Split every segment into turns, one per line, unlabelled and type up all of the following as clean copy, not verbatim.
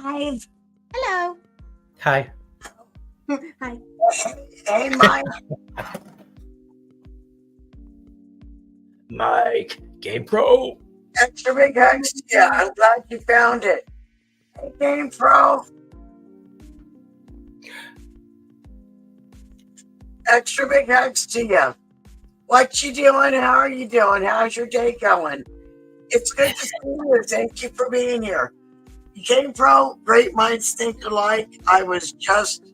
live. Hello.
Hi.
Hi.
Hey, Mike.
Mike, Game Pro.
Extra big hugs to you. I'm glad you found it. Hey, Game Pro. Extra big hugs to you. What you doing? How are you doing? How's your day going? It's good to see you. Thank you for being here. Game Pro, great minds think alike. I was just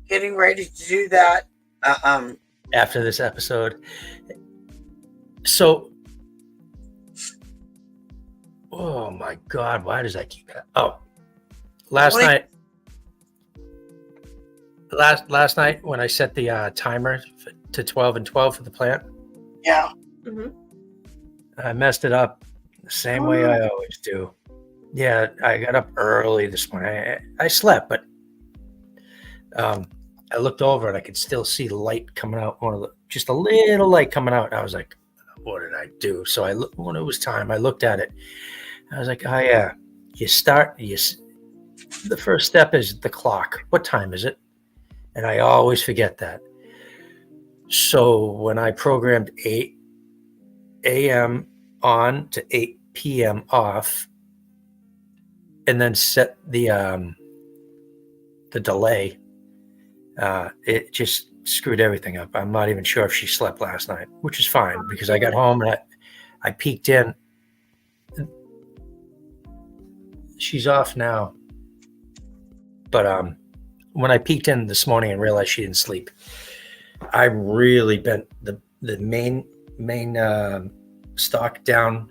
getting ready to do that.
After this episode. So, oh my God, why does that keep happening? Oh, last night when I set the timer to 12 and 12 for the plant,
Yeah.
Mm-hmm.
I messed it up the same way I always do. Yeah, I got up early this morning. I slept, but I looked over and I could still see the light coming out. Just a little light coming out. And I was like, "What did I do?" So when it was time, I looked at it. I was like, "Oh yeah, the first step is the clock. What time is it?" And I always forget that. So when I programmed 8 a.m. on to 8 p.m. off, and then set the delay, it just screwed everything up. I'm not even sure if she slept last night, which is fine because I got home and I peeked in. She's off now, but when I peeked in this morning and realized she didn't sleep, I really bent the main stock down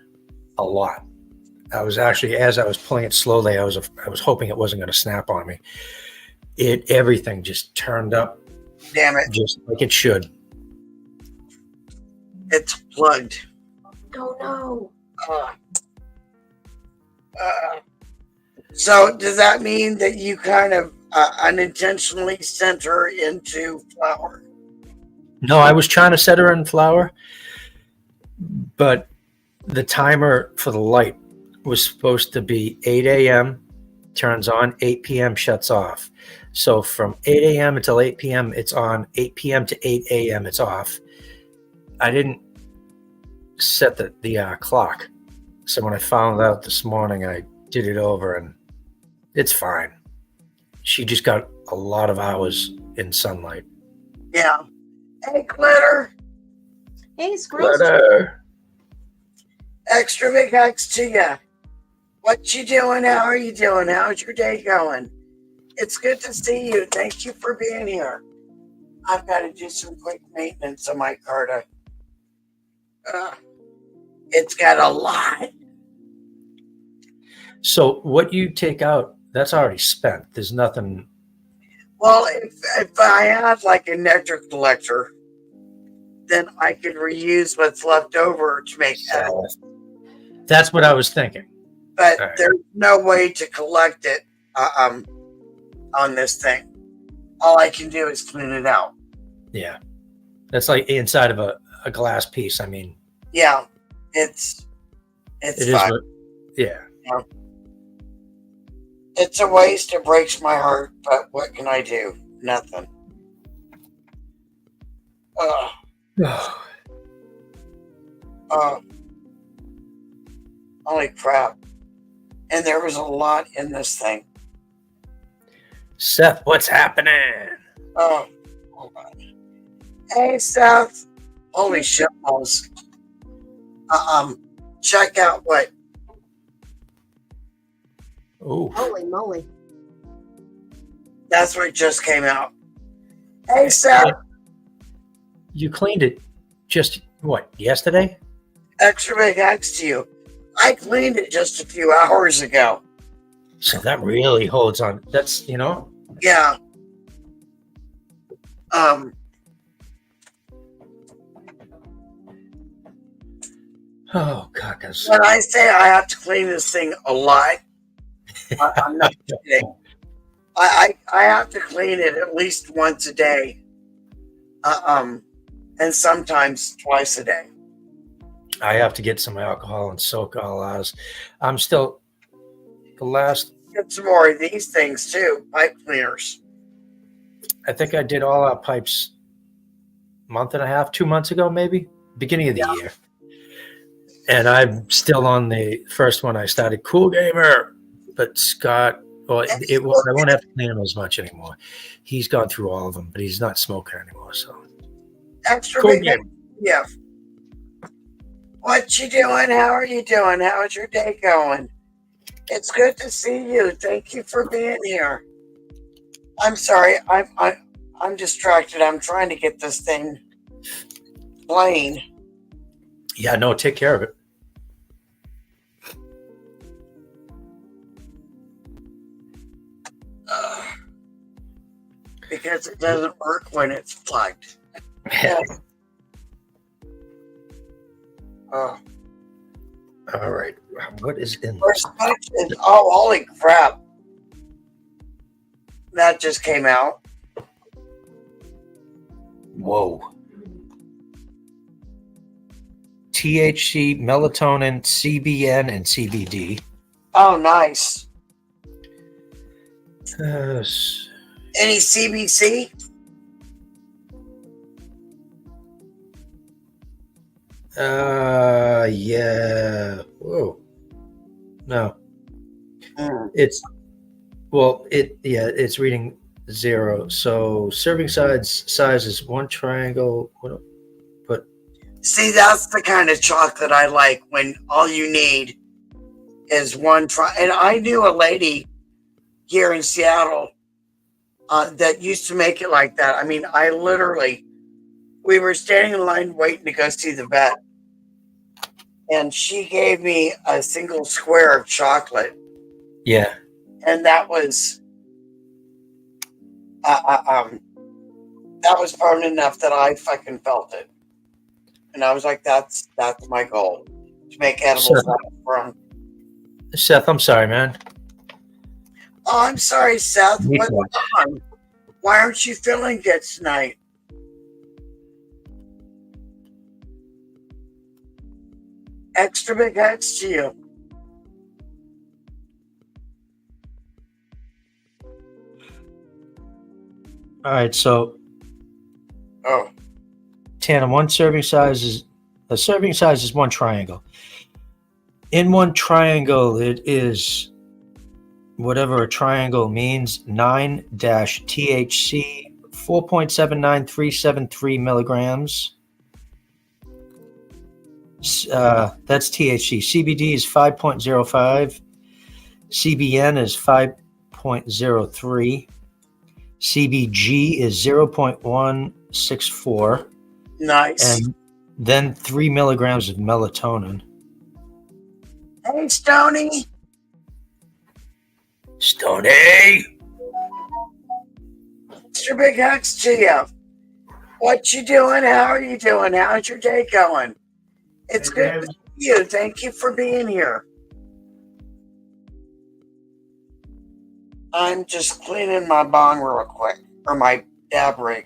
a lot. I was actually, as I was pulling it slowly, I was hoping it wasn't going to snap on me. Everything just turned up.
Damn it.
Just like it should.
It's plugged.
Oh no.
So does that mean that you kind of unintentionally sent her into flour?
No, I was trying to set her in flour, but the timer for the light was supposed to be 8 a.m. turns on, 8 p.m. shuts off. So from 8 a.m. until 8 p.m. it's on, 8 p.m. to 8 a.m. it's off. I didn't set the clock. So when I found out this morning, I did it over and it's fine. She just got a lot of hours in sunlight.
Yeah. Hey, Glitter.
Hey, squirrels.
Glitter.
Extra big hugs to you. What you doing? How are you doing? How's your day going? It's good to see you. Thank you for being here. I've got to do some quick maintenance on my Carta. It's got a lot.
So what you take out, that's already spent. There's nothing.
Well, if I have like a nectar collector, then I could reuse what's left over to make that.
That's what I was thinking.
But
right.
There's no way to collect it on this thing. All I can do is clean it out.
Yeah. That's like inside of a glass piece. I mean.
Yeah. It's fine.
Yeah.
It's a waste. It breaks my heart, but what can I do? Nothing. Holy crap. And there was a lot in this thing.
Seth, what's happening?
Oh, hold on. Hey, Seth. Holy shit balls. Check out what.
Oh.
Holy moly.
That's what just came out. Hey, Seth.
You cleaned it just, what, yesterday?
Extra big hugs to you. I cleaned it just a few hours ago.
So that really holds on. That's,
Yeah.
Oh, caucus.
When I say I have to clean this thing a lot, I'm not kidding. I have to clean it at least once a day. And sometimes twice a day. I
have to get some alcohol and soak all ours. I'm still, the last
Get some more of these things too, pipe cleaners.
I think I did all our pipes month and a half, 2 months ago, maybe beginning of the year. And I'm still on the first one. I started Cool Gamer, but Scott, well, I won't have to clean him as much anymore. He's gone through all of them, but he's not smoking anymore. So
Extra
Cool
big
Gamer.
yeah. What you doing? How are you doing? How's your day going? It's good to see you. Thank you for being here. I'm sorry. I'm distracted. I'm trying to get this thing playing.
Yeah, no, take care of it.
Because it doesn't work when it's plugged. Oh.
All right. What is in
First question. Oh, holy crap. That just came out.
Whoa. THC, melatonin, CBN, and CBD.
Oh, nice. Any CBC?
Yeah. Whoa. No. It's reading 0. So serving size is 1 triangle. But
See, that's the kind of chocolate I like, when all you need is one And I knew a lady here in Seattle that used to make it like that. I mean, we were standing in line waiting to go see the vet, and she gave me a single square of chocolate.
yeah.
And that was potent enough that I fucking felt it. And I was like, that's my goal, to make edibles from.
Seth, I'm sorry, man.
Oh, I'm sorry, Seth. What's on? Why aren't you feeling good tonight? Extra big hugs to you.
All right, so
Oh,
Tana, a serving size is 1 triangle. In 1 triangle, it is whatever a triangle means, 9-THC, 4.79373 milligrams. That's THC. CBD is 5.05. CBN is 5.03. CBG is 0.164.
nice.
And then 3 milligrams of melatonin.
Hey, Stoney.
Stoney!
Extra big hugs to you. What you doing? How are you doing? How's your day going? It's good to see you. Thank you for being here. I'm just cleaning my bong real quick, or my dab rig.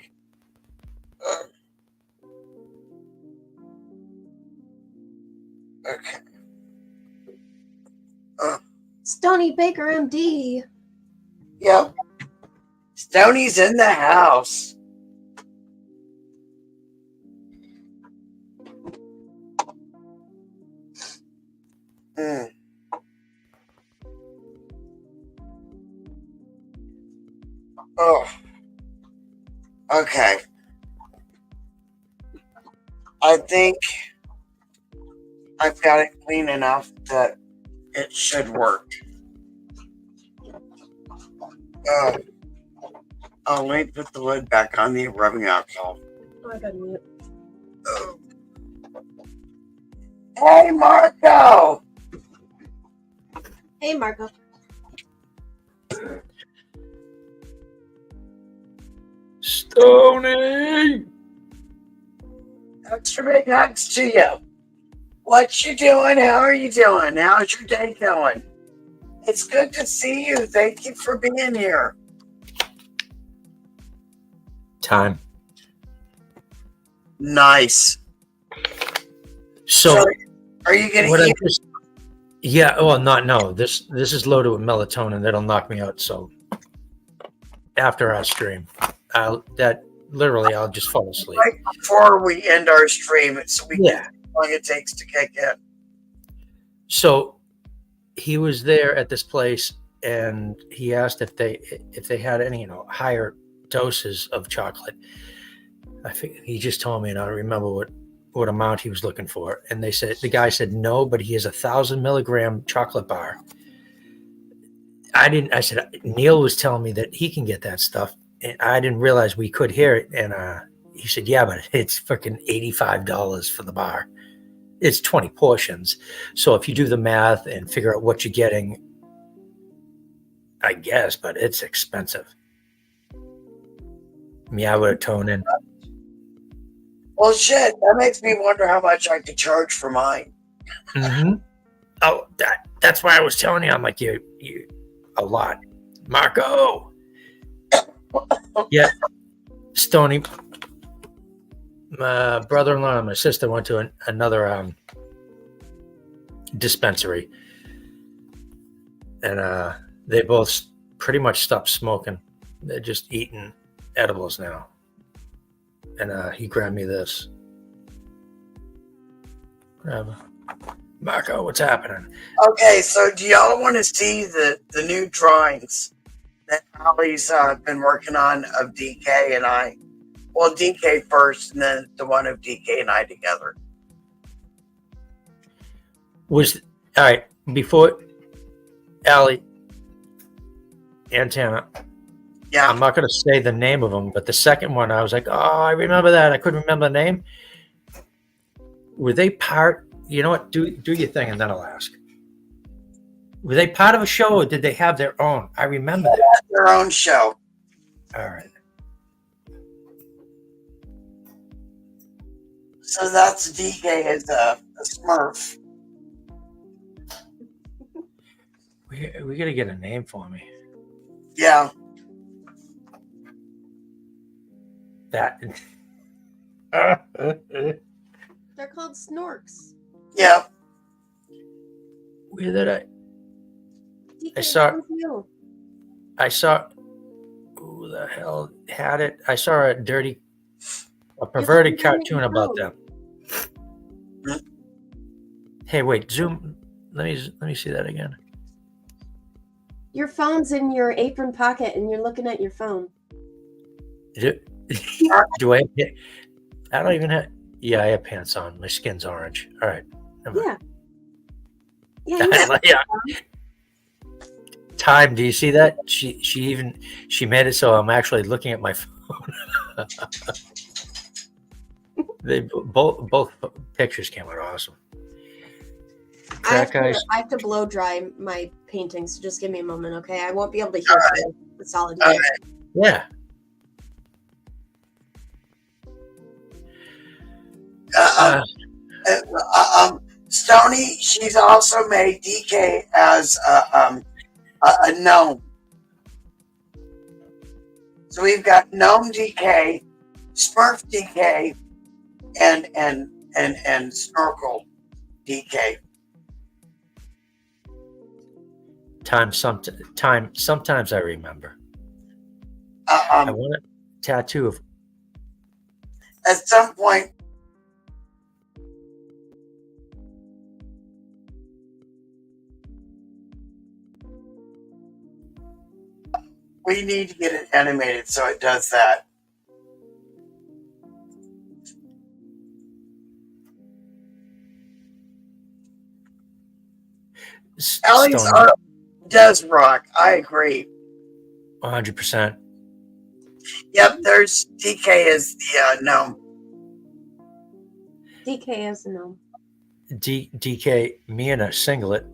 Okay.
Stony Baker, MD.
Yep. Stoney's in the house. Oh. Okay. I think I've got it clean enough that it should work. Let me put the lid back on the rubbing alcohol.
Oh, I got mute.
Hey, Marco!
Hey, Marco.
Stoney!
Extra big hugs to you. What you doing? How are you doing? How's your day going? It's good to see you. Thank you for being here.
Time.
Nice.
So
are you going to eat?
Yeah. Well, no. This is loaded with melatonin that'll knock me out. So after our stream, I'll just fall asleep.
Right before we end our stream, so we
Yeah.
can see how long it takes to kick in.
So he was there at this place, and he asked if they had any higher doses of chocolate. I think he just told me, and I don't remember what amount he was looking for. And the guy said no, but he has 1,000 milligram chocolate bar. I said, Neil was telling me that he can get that stuff. And I didn't realize we could hear it. And he said, yeah, but it's freaking $85 for the bar. It's 20 portions. So if you do the math and figure out what you're getting, I guess, but it's expensive. I would have toned in.
Well, shit, that makes me wonder how much I could charge for mine.
Mm-hmm. Oh, that's why I was telling you. I'm like, you a lot. Marco. Yeah. Stony. My brother-in-law and my sister went to another dispensary. And they both pretty much stopped smoking. They're just eating edibles now. And he grabbed me this. Marco, what's happening?
Okay, so do y'all want to see the new drawings that Allie's been working on of DK and I? Well, DK first, and then the one of DK and I together.
All right, before Allie, Antenna.
Yeah.
I'm not going to say the name of them, but the second one, I was like, oh, I remember that. I couldn't remember the name. Were they part? You know what? Do your thing, and then I'll ask. Were they part of a show, or did they have their own? I remember that.
Their own show.
All right.
So that's DK as a Smurf.
We got to get a name for me.
Yeah.
That.
They're called snorks.
Yeah.
Where did
DK,
I saw-
that was you.
I saw? Who the hell had it? I saw a perverted cartoon about them. Hey, wait, zoom. Let me see that again.
Your phone's in your apron pocket, and you're looking at your phone.
Do I? I don't even have. Yeah, I have pants on. My skin's orange. All right.
Yeah. Yeah.
Yeah. Time. Do you see that? She made it so I'm actually looking at my phone. They both pictures came out awesome.
I have to blow dry my painting, so just give me a moment, okay? I won't be able to hear the solid.
All right.
Yeah.
Stony, she's also made DK as a gnome. So we've got gnome DK, Smurf DK, and snorkel DK.
Sometimes I remember. I want a tattoo of.
At some point, we need to get it animated so it does that. Allie's art does rock. I agree.
100%.
Yep, there's DK as the gnome.
DK is a gnome.
DK, me in a singlet,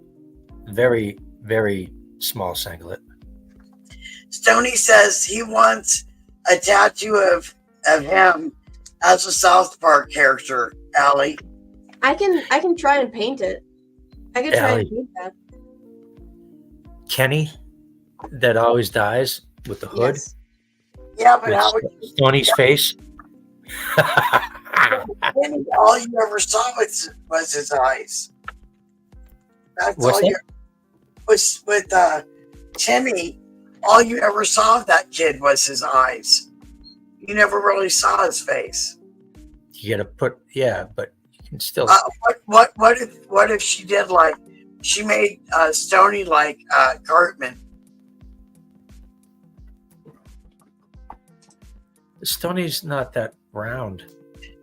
very, very small singlet.
Stony says he wants a tattoo of him as a South Park character, Allie.
I can try and paint it. I can try
Allie.
and paint that.
Kenny,
that always dies with the hood.
Yes.
Yeah, but
With
how would you
Stoney's face.
Kenny, all you ever saw was his eyes. That's
What's
all
that?
you was with Timmy. All you ever saw of that kid was his eyes. You never really saw his face.
You gotta put, yeah, but you can still.
What if she did like she made Stony like Cartman?
Stoney's not that round.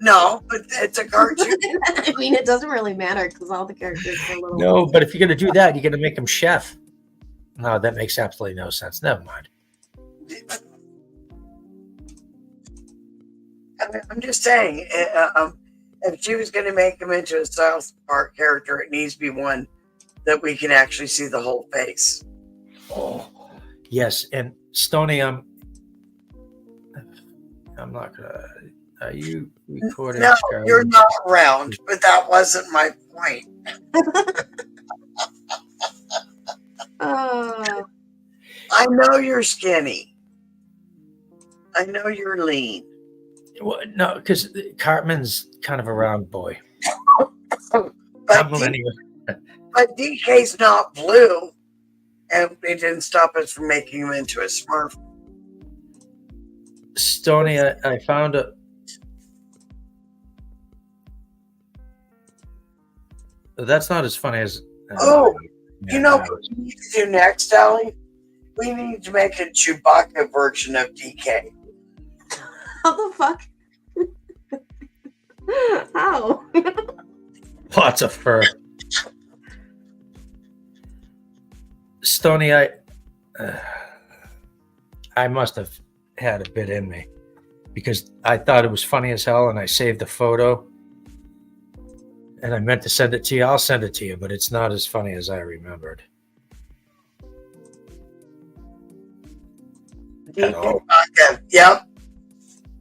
No, but it's a cartoon.
I mean, it doesn't really matter because all the characters are little.
No, but if you're gonna do that, you're gonna make him chef. No, that makes absolutely no sense. Never mind.
I'm just saying, if she was going to make him into a South Park character, it needs to be one that we can actually see the whole face.
Oh, yes, and Stoney, I'm not gonna. Are you recording?
No,
Charlie?
you're not around, but that wasn't my point. I know you're skinny. I know you're lean.
Well, no, because Cartman's kind of a round boy.
But,
I'm millennial.
but DK's not blue, and it didn't stop us from making him into a Smurf.
Stoney, I found a. That's not as funny as.
You know what we need to do next, Allie? We need to make a Chewbacca version of DK.
How the fuck? How?
Lots of fur. Stoney, I must have had a bit in me because I thought it was funny as hell, and I saved the photo, and I meant to send it to you. I'll send it to you, but it's not as funny as I remembered.
DK Baka. Yep.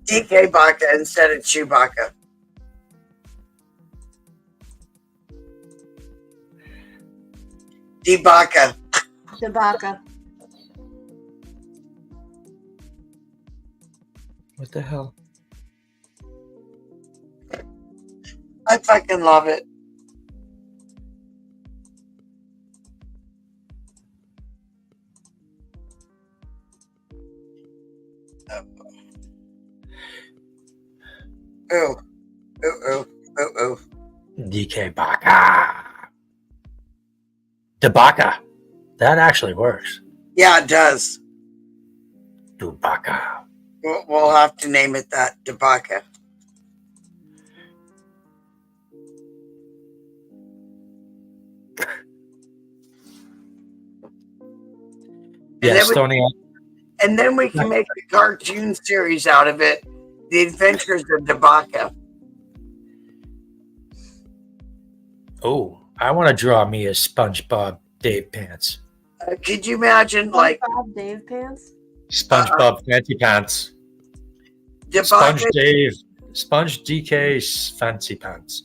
DK Baka instead of Chewbacca. Debaka.
Chewbacca.
What the hell?
I fucking love it. Oh.
DK Baka. Debaka. That actually works.
Yeah, it does.
Dubaka.
We'll have to name it that, Debaka.
Yeah, Stoney.
And then we can make a cartoon series out of it, The Adventures of Debaka.
Oh, I want to draw me a SpongeBob Dave pants.
Could you imagine, like
SpongeBob Dave pants?
SpongeBob fancy pants.
Debaka?
Sponge Dave. Sponge DK fancy pants.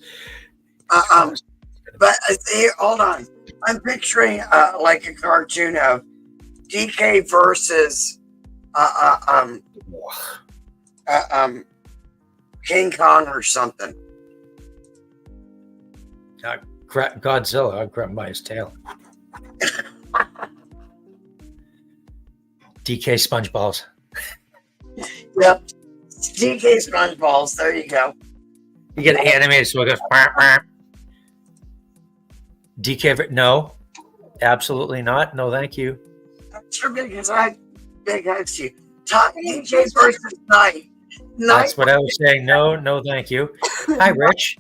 But here, hold on. I'm picturing like a cartoon of DK versus King Kong or something.
Godzilla, I'll grab by his tail. DK SpongeBalls.
Yep. DK SpongeBalls. There you go.
You get animated, so it goes. Wah, wah. DK, no, absolutely not. No, thank you.
Sure, because I big hugs to you. DJ versus Knight.
That's what I was saying. No, no, thank you. Hi, Rich.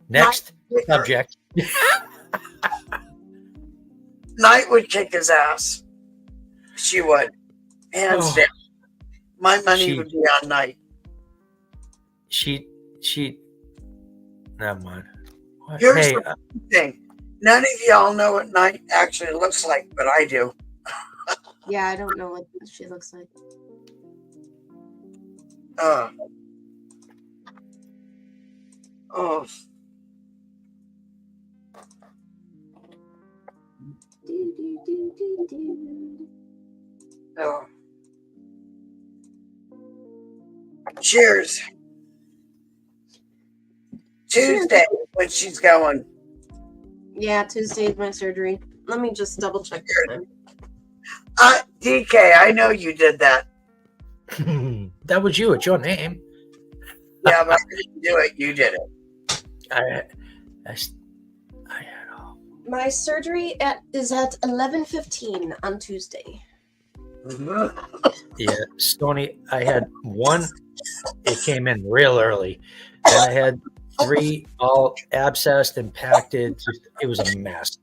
Next subject.
Knight would kick his ass. She would. Hands down. My money would be on Knight.
She. Never mind. What?
Here's
Hey,
the thing. None of y'all know what Knight actually looks like, but I do.
Yeah, I don't know what she looks like.
Oh. Oh. Cheers. Tuesday when she's going.
Yeah, Tuesday's my surgery. Let me just double check the time.
DK, I know you did that.
That was you. It's your name.
Yeah, but I didn't do it. You did it.
I had all.
My surgery is at 11:15 on Tuesday.
Yeah, Stony. I had one. It came in real early. Then I had 3 all abscessed and impacted. It was a mess.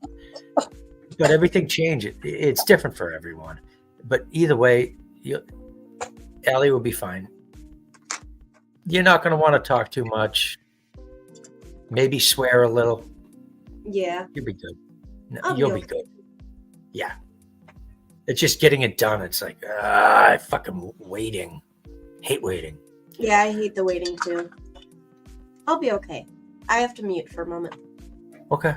But everything changed. It's different for everyone. But either way, Allie will be fine. You're not going to want to talk too much. Maybe swear a little.
Yeah.
You'll be good. No,
You'll
be good. Yeah. It's just getting it done. It's like, I fucking waiting. Hate waiting.
Yeah, I hate the waiting too. I'll be okay. I have to mute for a moment.
Okay.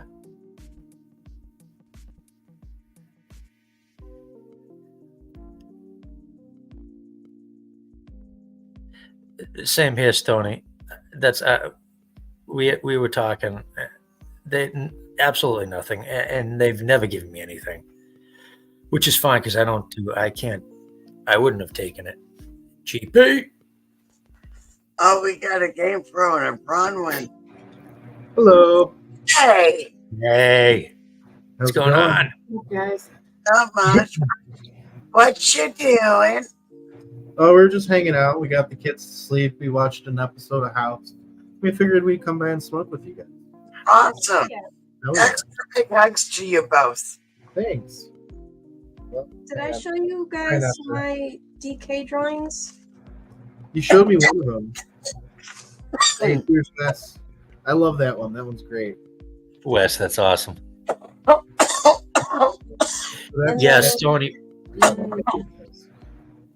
Same here, Stony. That's we were talking. They absolutely nothing, and they've never given me anything, which is fine because I wouldn't have taken it. GP.
Oh, we got a game pro and a Bronwyn.
Hello.
Hey,
What's going on?
Guys.
not much. What you doing?
Oh, we were just hanging out. We got the kids to sleep. We watched an episode of House. We figured we'd come by and smoke with you guys.
Awesome.
Oh, yeah.
Extra big hugs to you both.
Thanks. Well,
Did I show you
Right
guys
after.
my DK drawings?
you showed me one of them. Hey, here's Wes. I love that one. That one's great.
Wes, that's awesome.
So that's-
Yeah,
that's-
Stony.
And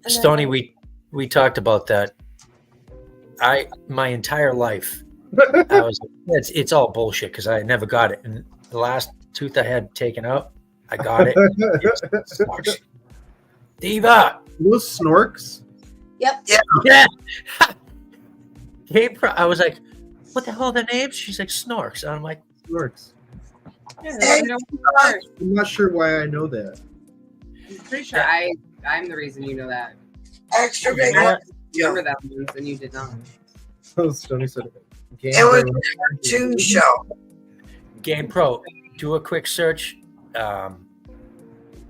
Stony,
then-
we talked about that. My entire life, I was it's all bullshit because I never got it. And the last tooth I had taken out, I got it. It sucks. Diva.
Those snorks?
Yep.
Yeah. I was like, what the hell are their names? She's like, Snorks. And I'm like,
Snorks.
Yeah,
Hey,
I'm not sure why I know that.
I'm pretty sure I'm the reason you know that.
Extra
you
big
know
hugs
what?
to you.
Remember that once and you did not.
Oh, Stony said it.
It was a cartoon show.
Game Pro, do a quick search.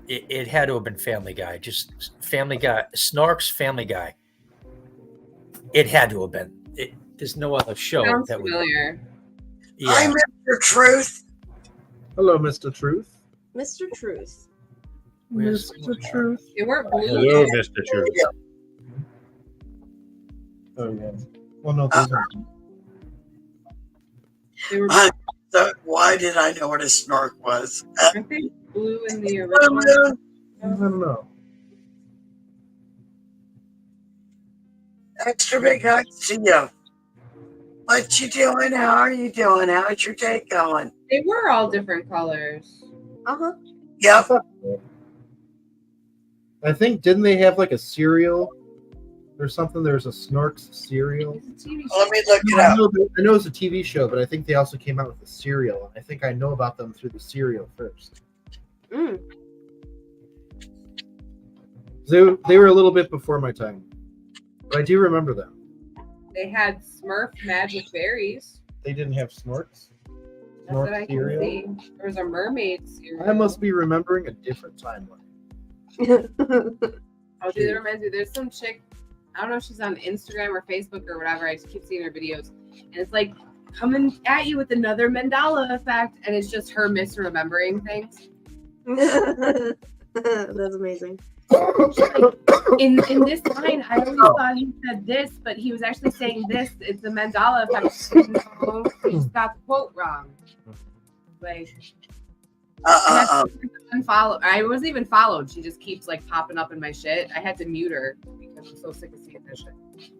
It had to have been Family Guy. Just Family Guy. Snorks, Family Guy. It had to have been. There's no other show
Sounds
that would.
familiar.
I'm
Yeah.
Mr. Truth.
Hello, Mr. Truth.
Mr. Truth.
Where's-
Mr. Truth.
They weren't blue.
Hello, Mr. Truth.
Oh, yeah. Well, no, those are.
They were,
So why did I know what a snork was?
aren't they blue in the
Blue
original?
Moon.
I don't know.
Extra big hugs to you. What you doing? How are you doing? How's your day going?
They were all different colors.
Uh-huh.
Yep.
I think, didn't they have like a cereal or something? There's a Snorks cereal.
It's a TV
Let
show.
me look it
I
up.
know it's a TV show, but I think they also came out with a cereal. I think I know about them through the cereal first.
Mm.
They were a little bit before my time, but I do remember them.
They had Smurf Magic Berries.
They didn't have Snorks.
That's what I
Snork
can
cereal.
see. There was a mermaid cereal.
I must be remembering a different timeline.
Oh, dude, that reminds me. There's some chick. I don't know if she's on Instagram or Facebook or whatever. I just keep seeing her videos, and it's like coming at you with another Mandela effect, and it's just her misremembering things.
That's amazing.
In this line, I always thought he said this, but he was actually saying this. It's the Mandela effect. No, he just got the quote wrong. Like, I had to unfollow. I wasn't even followed. She just keeps like popping up in my shit. I had to mute her because I'm so sick of seeing this shit.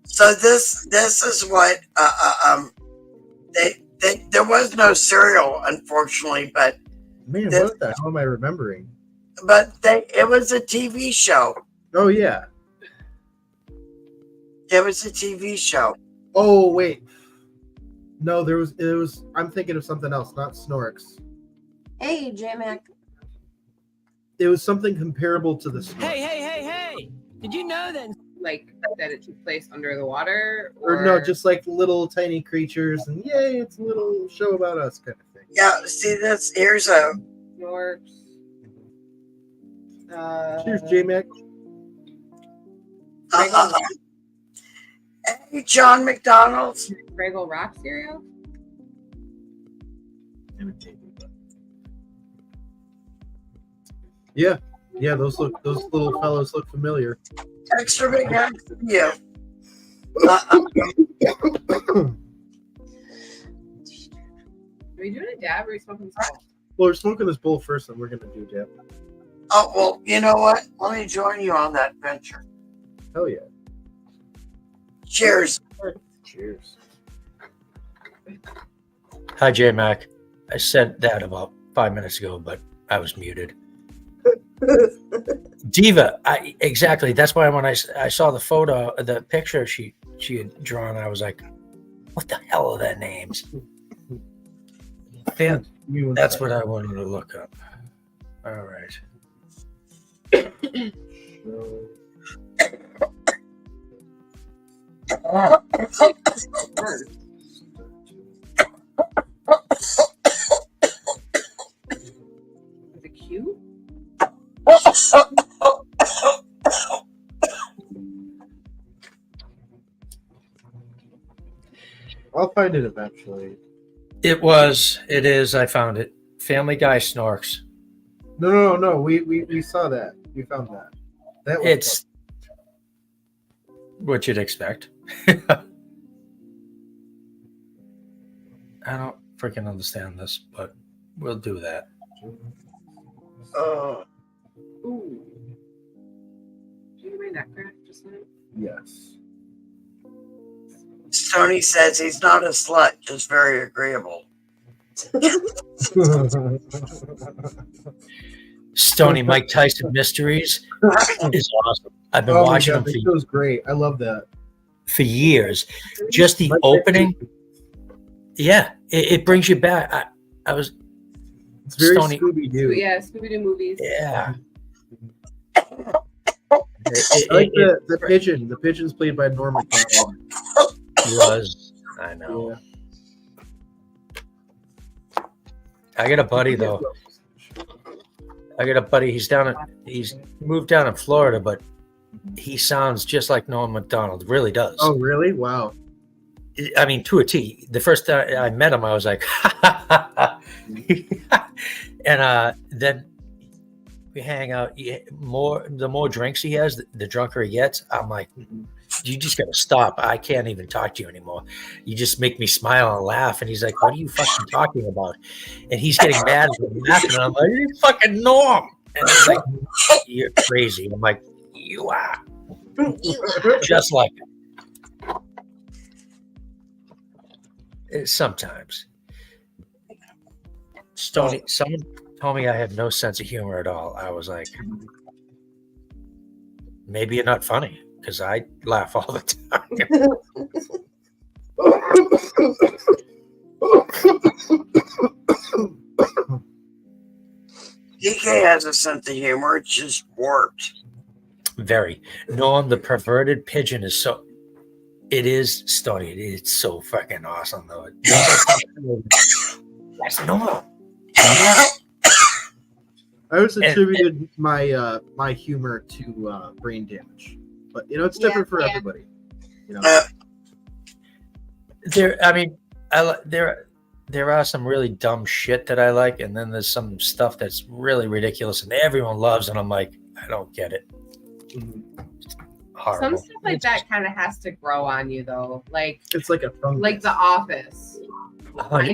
So this is what there was no cereal, unfortunately, but
Man,
This-
what the hell am I remembering?
it was a TV show.
Oh yeah.
It was a TV show.
Oh wait. No, there was. It was. I'm thinking of something else, not Snorks.
Hey, J-Mac.
It was something comparable to the Snorks.
Hey! Did you know that?
Like that it took place under the water,
Or no, just like little tiny creatures, and yay, it's a little show about us kind of thing.
Yeah, see this? Here's a
Snorks.
Cheers, J-Mac.
Hey, John McDonald's.
Fraggle Rock cereal.
Yeah, those little fellows look familiar.
Extra big hugs to you.
Are we doing a dab or are we smoking this bowl?
Well, we're smoking this bowl first, and we're gonna do dab.
Oh, well, you know what? Let me join you on that venture.
Hell yeah!
Cheers.
Cheers.
Hi, J Mac. I said that about 5 minutes ago, but I was muted. Diva, exactly. That's why when I saw the photo, the picture she had drawn, I was like, "What the hell are their names?" Then that's what I wanted to look up. All right.
Is it cute?
I'll find it eventually.
It is. I found it. Family Guy Snorks.
No. We saw that. We found that. That was
It's what you'd expect. I don't freaking understand this, but we'll do that.
Ooh. Did you get my neck crack just now?
yes.
Stoney says he's not a slut, just very agreeable.
Stony Mike Tyson Mysteries is awesome. I've been watching them
It was great. I love that.
for years. Just the opening, yeah, it brings you back. I was
It's very
Stony.
Scooby Doo.
Yeah, Scooby-Doo movies.
Yeah.
I like the pigeon. The pigeon's played by Norm Macdonald.
Was. I know.
Yeah.
I got a buddy though. He's moved down in Florida, but he sounds just like Norm Macdonald. Really does.
Oh, really? Wow.
I mean, to a T. The first time I met him, I was like, and then we hang out. The more drinks he has, the drunker he gets. I'm like, you just gotta stop. I can't even talk to you anymore. You just make me smile and laugh. And he's like, what are you fucking talking about? And he's getting mad at me laughing. And I'm like, you fucking Norm. And he's like, you're crazy. I'm like, you are. Just like it. Sometimes. Stony, someone told me I had no sense of humor at all. I was like, maybe you're not funny. Because I laugh all the time.
DK has a sense of humor. It's just warped.
Very. Norm, the perverted pigeon is so. It is Stony. It's so fucking awesome, though. That's Norm.
I always attributed my humor to brain damage, but it's different for everybody.
There are some really dumb shit that I like, and then there's some stuff that's really ridiculous and everyone loves, and I'm like, I don't get it. Horrible.
Some stuff like that kind of has to grow on you, though. Like
it's like a fungus.
like The Office.
Oh,
I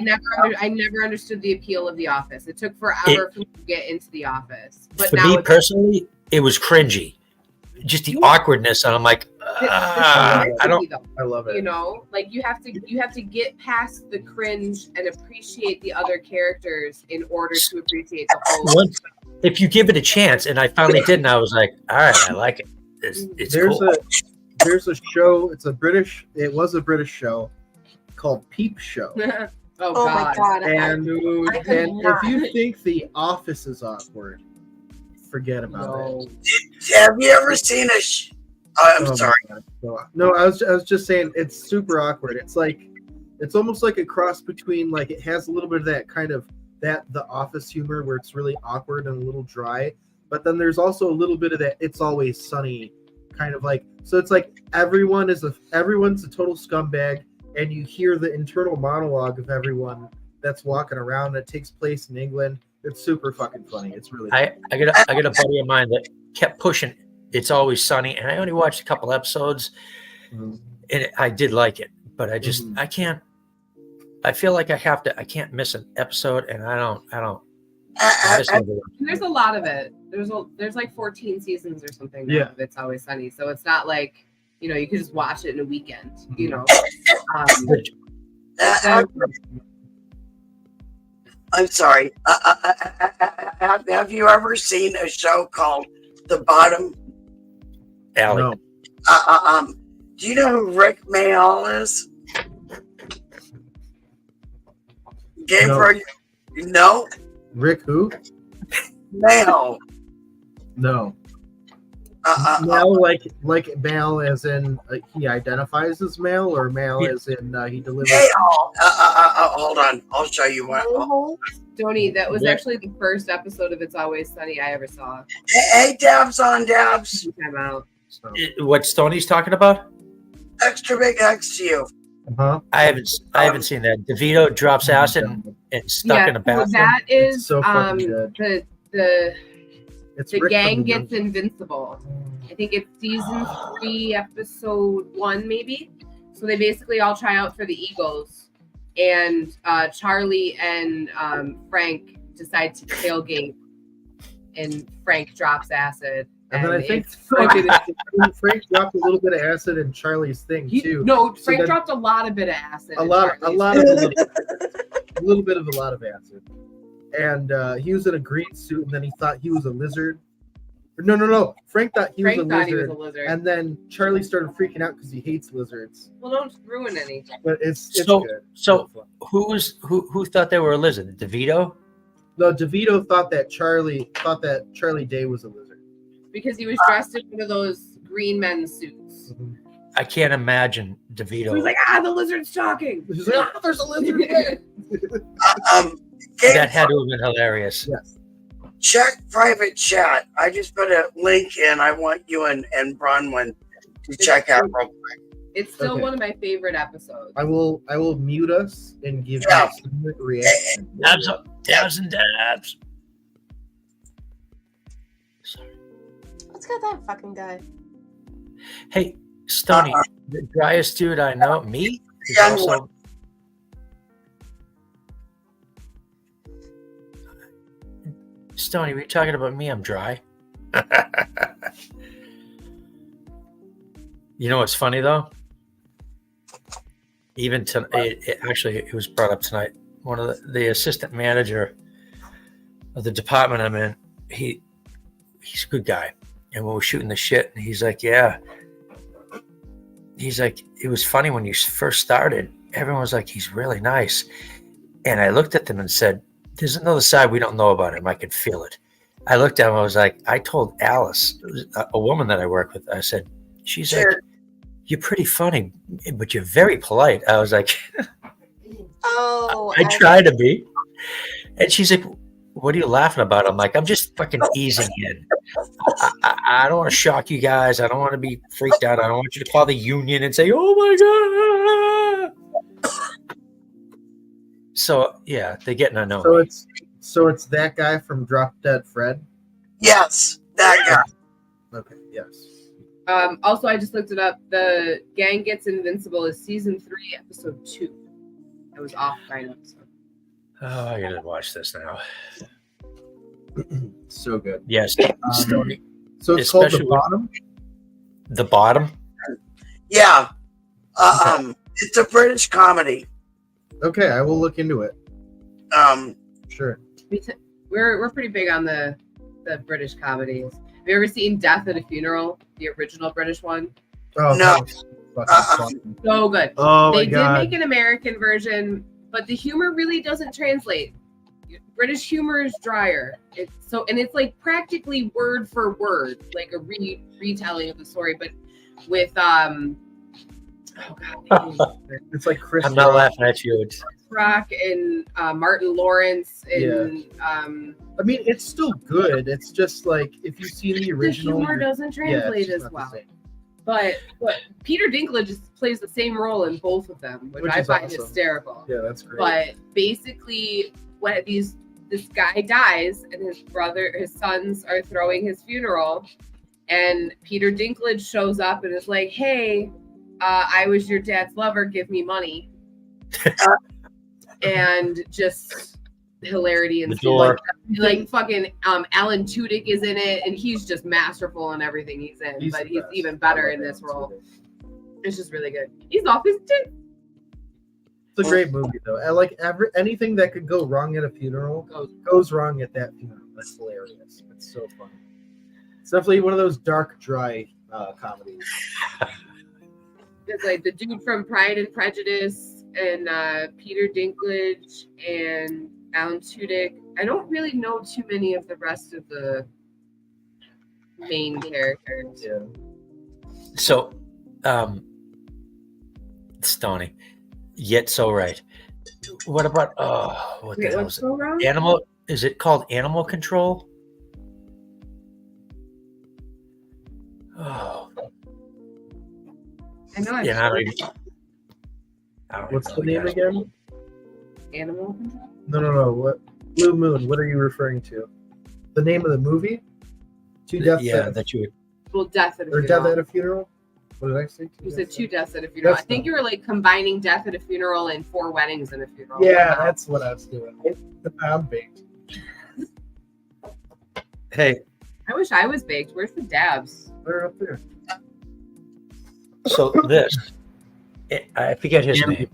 never understood the appeal of The Office. It took forever for me to get into The Office. But
for
now
me personally, it was cringy. Just the awkwardness, and I'm like, I don't.
I love it.
Like you have to get past the cringe and appreciate the other characters in order to appreciate the whole.
If you give it a chance, and I finally did, and I was like, all right, I like it. It's cool.
There's a show. It was a British show called Peep Show.
Oh my god.
And,
Dude.
and if you think The Office is awkward, forget about it.
Have you ever seen I'm
Oh,
sorry.
No, I was just saying it's super awkward. It's almost like a cross between, like, it has a little bit of that kind of The Office humor where it's really awkward and a little dry, but then there's also a little bit of that It's Always Sunny kind of like, so it's like everyone's a total scumbag, and you hear the internal monologue of everyone that's walking around. It takes place in England. It's super fucking funny. It's really
I got a buddy of mine that kept pushing It's Always Sunny, and I only watched a couple episodes, and I did like it, but I just I can't. I feel like I can't miss an episode, and I don't.
There's a lot of it. There's like 14 seasons or something.
Yeah.
Of It's Always Sunny, so it's not like, you know, you could just watch it in a weekend. You know.
I'm sorry. Have you ever seen a show called The Bottom?
Allie.
No.
Do you know who Rick Mayall is? Game
No.
for you? No?
Rick who?
Mayall.
No. Male, like male as in he identifies as male, or male as in he delivers.
Mayall. Hold on. I'll show you what.
Tony, that was
Yeah.
actually the first episode of It's Always Sunny I ever saw.
Hey, Dabs on Dabs.
Time out.
So,
What Stoney's talking about?
Extra big X to you.
I haven't seen that. DeVito drops acid and stuck in a
so
bathroom.
that
It's
is
so fucking good.
the
It's
the
Rick
gang
from
gets invincible. I think it's season 3, episode 1, maybe. So they basically all try out for the Eagles, and Charlie and Frank decide to tailgate, and Frank drops acid.
And then I think
it's fucking-
Frank dropped a little bit of acid in Charlie's thing too.
No,
So
Frank
then-
dropped a lot of bit of acid.
a
in
lot of
Charlie's.
a little bit of a lot of acid. And he was in a green suit, and then he thought he was a lizard. No. Frank thought he was a lizard. And then Charlie started freaking out because he hates lizards.
Well, don't ruin anything.
But it's
So-
good.
so-
It's fun.
Who thought they were a lizard? DeVito?
No, DeVito thought that Charlie Day was a lizard.
Because he was dressed in one of those green men's suits.
I can't imagine DeVito.
He was like, the lizard's talking.
He's like, there's a lizard there.
That had to have been hilarious.
Yes.
Check private chat. I just put a link in. I want you and Bronwyn to check out real quick.
It's still
Okay.
one of my favorite episodes.
I will mute us and give
Yeah.
you a reaction.
Dabs and dabs. Sorry.
Let's get that fucking guy.
Hey, Stoney, the driest dude I know, me? is
Young
also- Stoney, were you talking about me? I'm dry. You know what's funny though? Even it was brought up tonight. One of the assistant manager of the department I'm in, he's a good guy. And when we're shooting the shit, and he's like, yeah. He's like, it was funny when you first started. Everyone was like, he's really nice. And I looked at them and said, there's another side we don't know about him. I could feel it. I looked at him. I was like, I told Alice, a woman that I work with, I said, she's like, you're pretty funny, but you're very polite. I was like,
Oh,
I try to be. And she's like, what are you laughing about? I'm like, I'm just fucking easing in. I don't want to shock you guys. I don't want to be freaked out. I don't want you to call the union and say, oh my God. So, yeah, they're getting to know me.
So it's that guy from Drop Dead Fred?
Yes, that guy.
Okay, yes.
Also, I just looked it up. The Gang Gets Invincible is season 3, episode 2. It was off by an episode.
Oh, I gotta watch this now.
So good.
Yes, Stoney.
So it's called The
Especially-
Bottom?
The Bottom.
Yeah. It's a British comedy.
Okay, I will look into it. Sure.
We're pretty big on the British comedies. Have you ever seen Death at a Funeral, the original British one?
Oh,
No.
Fucking
So good.
Oh
They
my god.
did make an American version, but the humor really doesn't translate. British humor is drier. It's like practically word for word, like a retelling of the story, but with
It's like Chris
I'm not
Rock.
laughing at you. It's,
Rock and Martin Lawrence and
I mean, it's still good. It's just like if you've seen the
the
original,
humor doesn't translate
it's
as
not the
well.
same.
But Peter Dinklage just plays the same role in both of them, which I
is
find
awesome.
hysterical.
Yeah, that's great.
But basically, when this guy dies and his sons are throwing his funeral, and Peter Dinklage shows up and is like, "Hey, I was your dad's lover. Give me money." And just hilarity and like fucking Alan Tudyk is in it, and he's just masterful in everything he's in. But he's even better in this role. It's just really good. He's off his tip.
It's a great movie, though. I like anything that could go wrong at a funeral goes wrong at that funeral. That's hilarious. It's so funny. It's definitely one of those dark, dry comedies.
It's like the dude from Pride and Prejudice and Peter Dinklage and Alan Tudyk. I don't really know too many of the rest of the main characters.
Yeah.
so, Stoney, yet so right. What about what the
Wait,
hell
what's
is
so wrong?
it? Animal? Is it called Animal Control? Oh,
I know.
yeah. I don't
What's the
even
name
know, guys.
again?
Animal Control?
No. What? Blue Moon. What are you referring to? The name of the movie? Two Deaths
Yeah,
at,
that you would.
Well, Death at a
or
Funeral.
Death at a Funeral? What did I say?
You said two deaths at a funeral.
That's
I think you were like combining Death at a Funeral and 4 Weddings and a Funeral.
Yeah, that's what I was doing. I'm baked.
Hey,
I wish I was baked. Where's the dabs?
They're up there.
so this, I forget his
Animal-
name.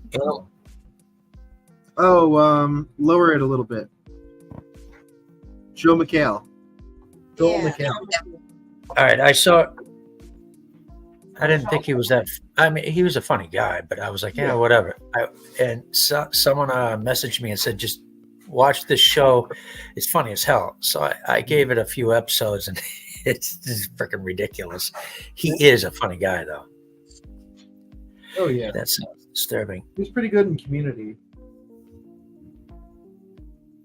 Oh, lower it a little bit. Joe McHale. Joel
Yeah.
McHale.
All right, I didn't think he was that. I mean, he was a funny guy, but I was like, yeah, whatever. Someone messaged me and said, just watch this show. It's funny as hell. So I gave it a few episodes, and it's just freaking ridiculous. He is a funny guy, though.
Oh, yeah.
That's disturbing.
He was pretty good in Community.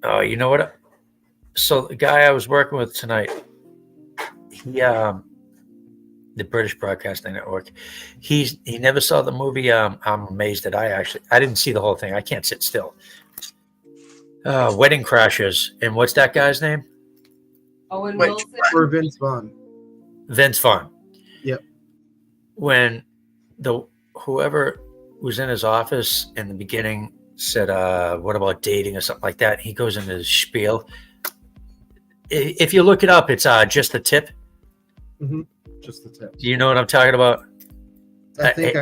Oh, you know what? So the guy I was working with tonight, he the British Broadcasting Network, he never saw the movie. I'm amazed that I didn't see the whole thing. I can't sit still. Wedding Crashers, and what's that guy's name?
Owen
Wait,
Wilson.
Or Vince Vaughn.
Vince Vaughn.
Yep.
When whoever was in his office in the beginning said, what about dating or something like that? He goes into his spiel. If you look it up, it's just the tip.
Mm-hmm. Just the tip.
Do you know what I'm talking about?
I think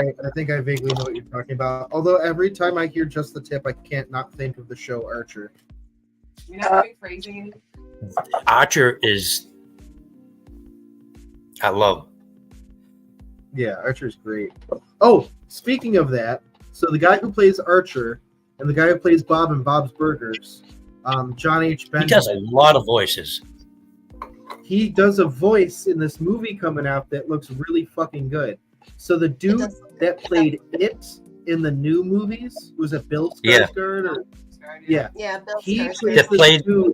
I vaguely know what you're talking about. Although every time I hear just the tip, I can't not think of the show Archer.
You know, phrasing.
Archer is, I love him.
Yeah, Archer's great. Oh, speaking of that, so the guy who plays Archer and the guy who plays Bob in Bob's Burgers, John H. Benjamin.
He does a lot of voices.
He does a voice in this movie coming out that looks really fucking good. So the dude that played It in the new movies, was it Bill Skarsgård? Or, yeah.
Yeah, Bill
He
Skarsgård.
plays
That
this
played-
dude.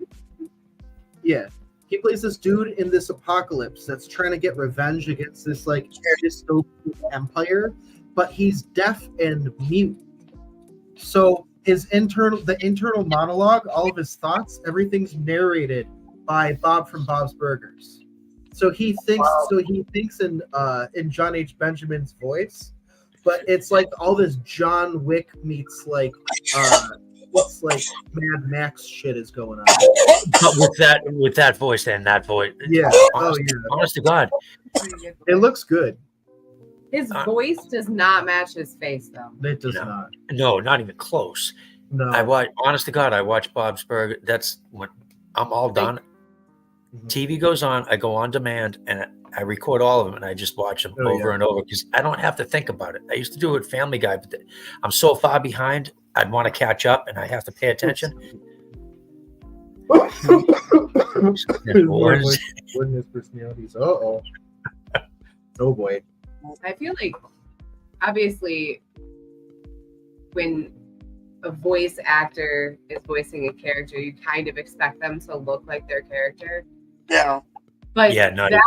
Yeah. He plays this dude in this apocalypse that's trying to get revenge against this like dystopian empire, but he's deaf and mute. So the internal monologue, all of his thoughts, everything's narrated by Bob from Bob's Burgers. So he thinks in John H. Benjamin's voice, but it's like all this John Wick meets like what's like Mad Max shit is going on.
But with that voice and that voice.
Yeah.
Honest to God.
It looks good.
His voice does not match his face, though.
It does
No.
not.
No, not even close.
No.
Honest to God, I watch Bob's Burger. That's when I'm all done.
Mhm.
TV goes on. I go on demand, and I record all of them and I just watch them over and over because I don't have to think about it. I used to do it with Family Guy, but I'm so far behind. I'd want to catch up and I have to pay attention.
Goodness personalities. Oh boy.
I feel like obviously when a voice actor is voicing a character, you kind of expect them to look like their character.
Yeah.
But that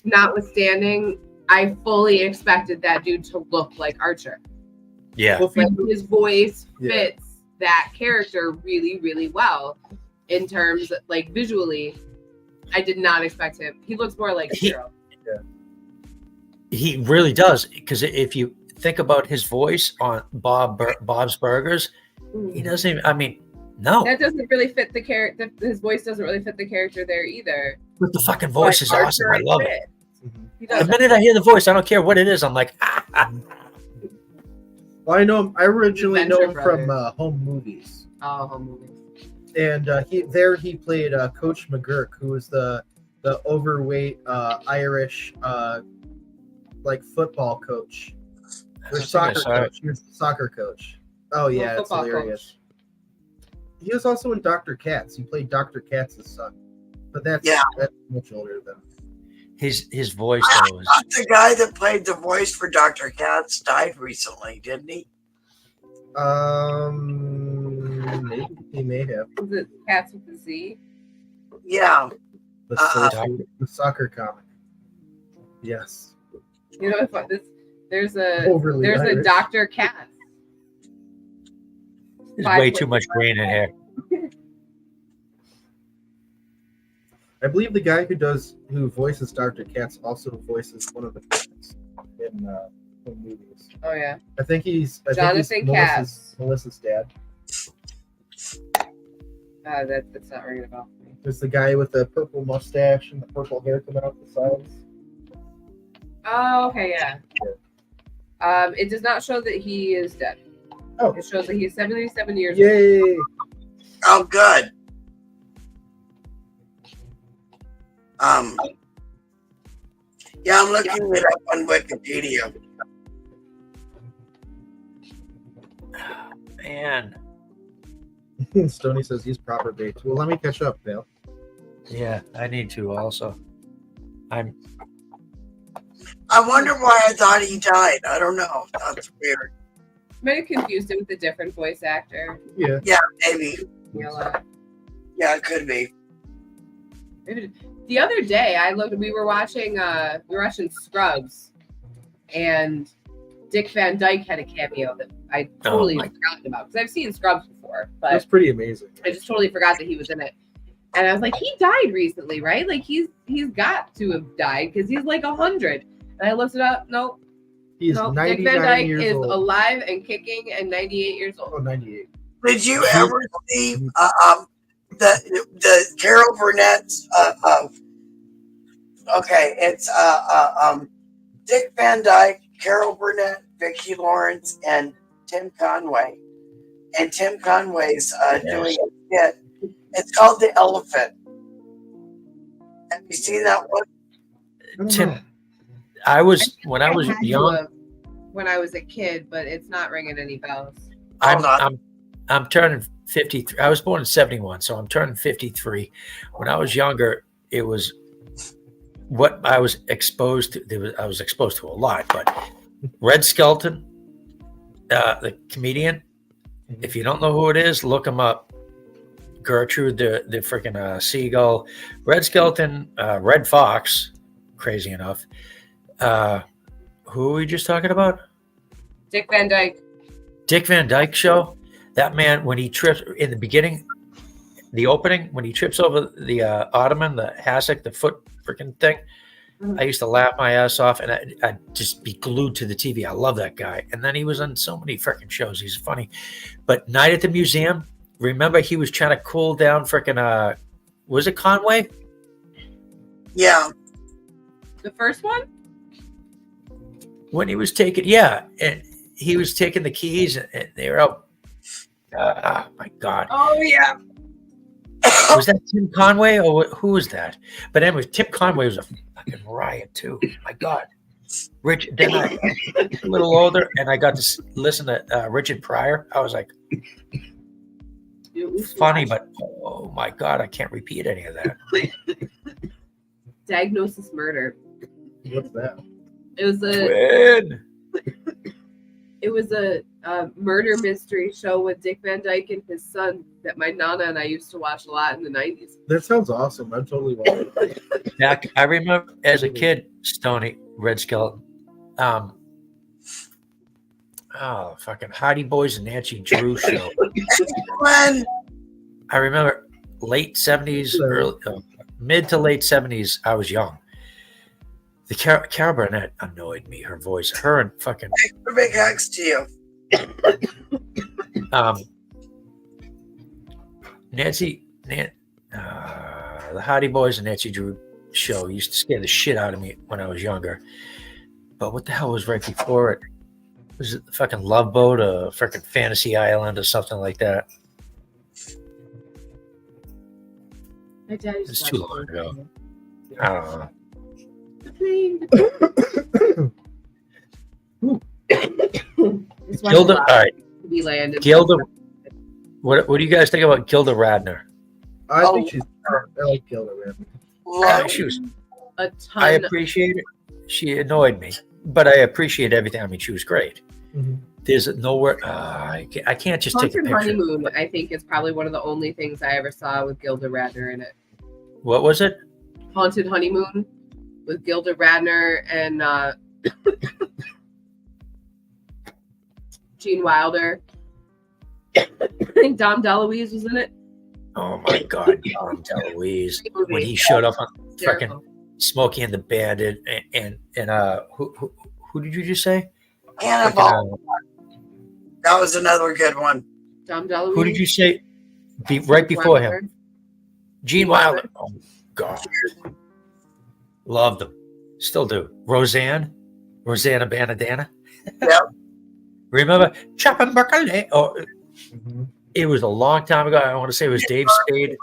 notwithstanding, I fully expected that dude to look like Archer.
Yeah.
Like his voice fits that character really, really well in terms of, like, visually. I did not expect him. He looks more like Hero.
He really does, because if you think about his voice on Bob's Burgers, he doesn't even, I mean, no.
That doesn't really fit the character. His voice doesn't really fit the character there either.
But the fucking voice is awesome. I love it.
The
minute I hear the voice, I don't care what it is. I'm like,
Well, I know him. I originally know him from Home Movies.
Oh, Home Movies.
And he played Coach McGurk, who was the overweight Irish like football coach or soccer coach. He was the soccer coach. Oh yeah, it's hilarious. Coach. He was also in Dr. Katz. He played Dr. Katz's son, but that's much older than
his voice. Though, is...
The guy that played the voice for Dr. Katz died recently, didn't he?
Maybe he may have.
Was it Katz with the Z?
Yeah.
The soccer comic. Yes.
You know what? There's a Dr. Katz.
There's way too much green in here.
I believe the guy who voices Dr. Katz also voices one of the cats in movies.
Oh yeah.
I think he's
Jonathan Katz.
Melissa's dad.
That's not ringing a bell for me.
There's the guy with the purple mustache and the purple hair coming out the sides.
Oh, okay, yeah. It does not show that he is dead.
Oh.
It shows that he's 77 years
Yay.
old.
Oh, good. Yeah, I'm looking it up on Wikipedia.
Man.
Stoney says he's proper baked. Well, let me catch up, Dale.
Yeah, I need to also.
I wonder why I thought he died. I don't know. That's weird.
Might have confused him with a different voice actor.
Yeah.
Yeah, maybe.
Yeah,
it could be.
Maybe. The other day, we were watching Scrubs, and Dick Van Dyke had a cameo that I totally forgotten about because I've seen Scrubs before, but
that's pretty amazing.
I just totally forgot that he was in it. And I was like, he died recently, right? Like he's got to have died because he's like 100. And I looked it up. Nope.
He's 99
Dick Van Dyke
years
is
old.
Alive and kicking and 98 years old.
Oh, 98.
Did you ever see the Carol Burnett's okay, it's Dick Van Dyke, Carol Burnett, Vicki Lawrence, and Tim Conway. And Tim Conway's doing a skit. It's called The Elephant. Have you seen that one?
Tim, when I was young.
When I was a kid, but it's not ringing any bells.
I'm turning 53. I was born in 71, so I'm turning 53. When I was younger, it was what I was exposed to. I was exposed to a lot, but Red Skelton, the comedian. If you don't know who it is, look him up. Gertrude, the freaking seagull. Red Skelton, Red Fox. Crazy enough. Who are we just talking about?
Dick Van Dyke.
Dick Van Dyke show. That man, when he trips in the beginning, the opening, when he trips over the ottoman, the hassock, the foot freaking thing, I used to laugh my ass off, and I'd just be glued to the TV. I love that guy. And then he was on so many freaking shows. He's funny. But Night at the Museum, remember he was trying to cool down freaking, was it Conway?
Yeah.
The first one?
When he was taking, and he was taking the keys, and they were out. Oh, my God.
Oh, yeah.
Was that Tim Conway or who was that? But anyway, Tim Conway was a fucking riot too. My God. Rich. Then I a little older, and I got to listen to Richard Pryor. I was like, funny, but oh my God, I can't repeat any of that.
Diagnosis Murder.
What's that?
It was a murder mystery show with Dick Van Dyke and his son that my nana and I used to watch a lot in the 90s.
That sounds awesome. I'm totally watching.
Yeah, I remember as a kid, Stoney Red Skeleton. Fucking Hardy Boys and Nancy Drew show. I remember late 70s, mid to late 70s. I was young. The Carol Burnett annoyed me. Her voice, her and fucking
Big hugs to you.
the Hardy Boys and Nancy Drew show used to scare the shit out of me when I was younger. But what the hell was right before it? Was it the fucking Love Boat or fucking Fantasy Island or something like that?
My dad used
It's
to
too
watch
long
it.
ago. I don't know.
Just watch
Gilda,
a lot
all right.
of Land and
Gilda, what do you guys think about Gilda Radner?
I think she's. I like Gilda Radner.
She was,
a
I
ton.
appreciate it. She annoyed me, but I appreciate everything. I mean, she was great.
Mhm.
There's nowhere. I can't just take a
Haunted
picture.
Honeymoon, I think, is probably one of the only things I ever saw with Gilda Radner in it.
What was it?
Haunted Honeymoon with Gilda Radner and Gene Wilder. I think Dom DeLuise was in it.
Oh my God, Dom DeLuise when he showed up on fucking Smokey and the Bandit and who did you just say?
Hannibal. That was another good one.
Dom DeLuise.
Who did you say? Right before him, Gene Wilder. Oh God, loved him, still do. Rosanna Banadana.
Yep.
Remember Choppin' Broccoli? Oh,
Mhm.
it was a long time ago. I want to say it was Dave Spade.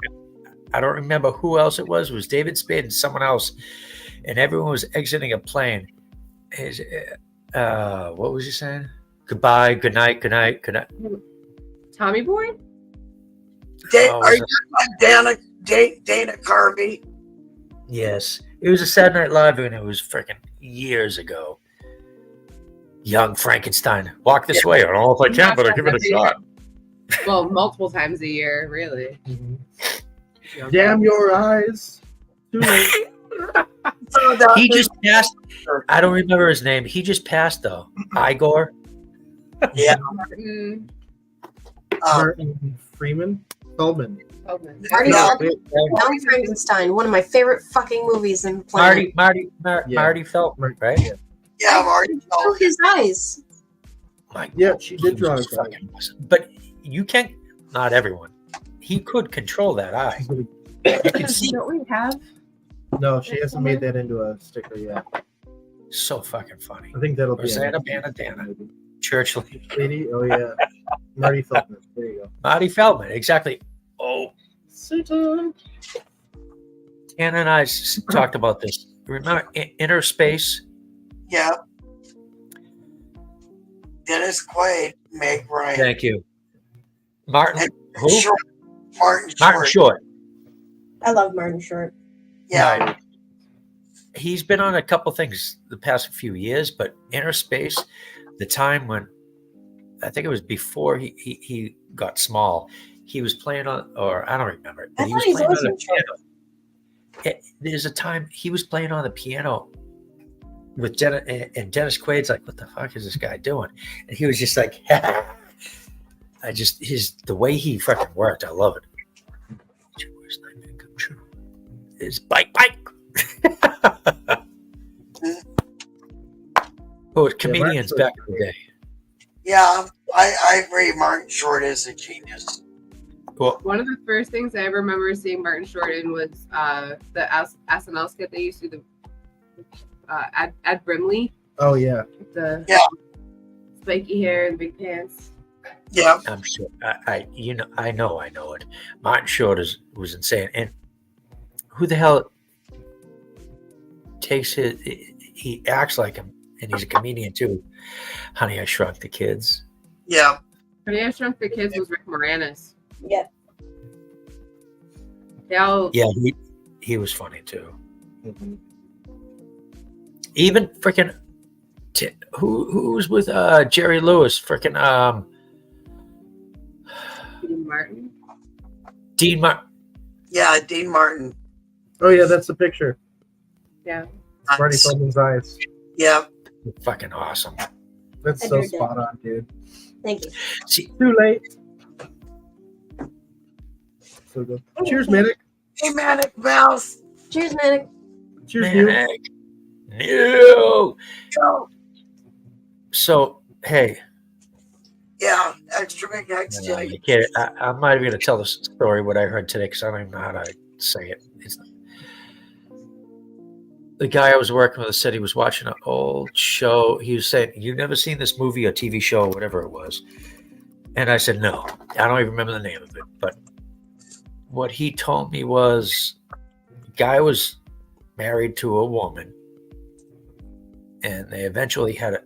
I don't remember who else it was. It was David Spade and someone else, and everyone was exiting a plane. What was he saying? Goodbye, good night, good night, good night.
Tommy Boy?
Are you talking about Dana Carvey?
Yes, it was a Saturday Night Live, and it was freaking years ago. Young Frankenstein, walk this way. I don't know if I can, but I'll give it a shot.
Well, multiple times a year, really.
Mhm. Damn your eyes. Too late.
He just passed. I don't remember his name. He just passed though. Igor.
Yeah.
Martin
Martin Freeman. Feldman.
Feldman.
Marty
Yeah.
Young Frankenstein, one of my favorite fucking movies in planet.
Marty Feldman, right?
Yeah.
Yeah, Marty.
Oh, his eyes.
My
Yeah, she did
he
draw
was
his eye.
fucking awesome. But you can't. Not everyone. He could control that eye. You can see.
Don't we have?
No, she hasn't made that into a sticker yet.
So fucking funny.
I think that'll be
Rosanna
a
Banadana. Church
lady. Oh yeah, Marty Feldman. There you go.
Marty Feldman, exactly. Oh,
Satan.
Anna and I talked about this. Remember Inner Space?
Yeah. Dennis Quaid, Meg Ryan.
Thank you. Martin. Who?
Short. Martin
Martin Short.
I love Martin Short.
Yeah.
Right. He's been on a couple things the past few years, but Inner Space, the time when I think it was before he got small, he was playing on, or I don't remember, but he was playing on the piano. There's a time he was playing on the piano with Dennis Quaid's like, what the fuck is this guy doing? And he was just like, the way he fucking worked, I love it. His bike. Oh, comedians back in the day.
Yeah, I agree. Martin Short is a genius.
Well,
One of the first things I ever remember seeing Martin Short in was the SNL skit they used to do, Ed Brimley,
Oh yeah.
with the
Yeah.
spiky hair and big pants.
Yeah.
I'm sure. I know it. Martin Short was insane. And who the hell takes it? He acts like him, and he's a comedian too. Honey, I Shrunk the Kids.
Yeah.
Honey, I Shrunk the Kids was Rick Moranis.
Yeah.
Yeah, he was funny too. Even freaking who was with Jerry Lewis? Freaking
Dean Martin.
Dean Martin.
Yeah, Dean Martin.
Oh yeah, that's the picture.
Yeah.
Marty Feldman's eyes.
Yeah.
Fucking awesome.
That's
I
so
heard that.
spot on, dude.
Thank you.
See,
Too late. So good. Cheers, Manic.
Hey, Manic Mouse.
Cheers, Manic.
Cheers, Neil.
man, no.
Go.
So hey,
Yeah, extra big X to you.
you can't, I'm not even going to tell the story what I heard today because I don't even know how to say it. The guy I was working with said he was watching an old show. He was saying, "You've never seen this movie or TV show, or whatever it was." And I said, "No, I don't even remember the name of it." But what he told me was, the guy was married to a woman, and they eventually had a.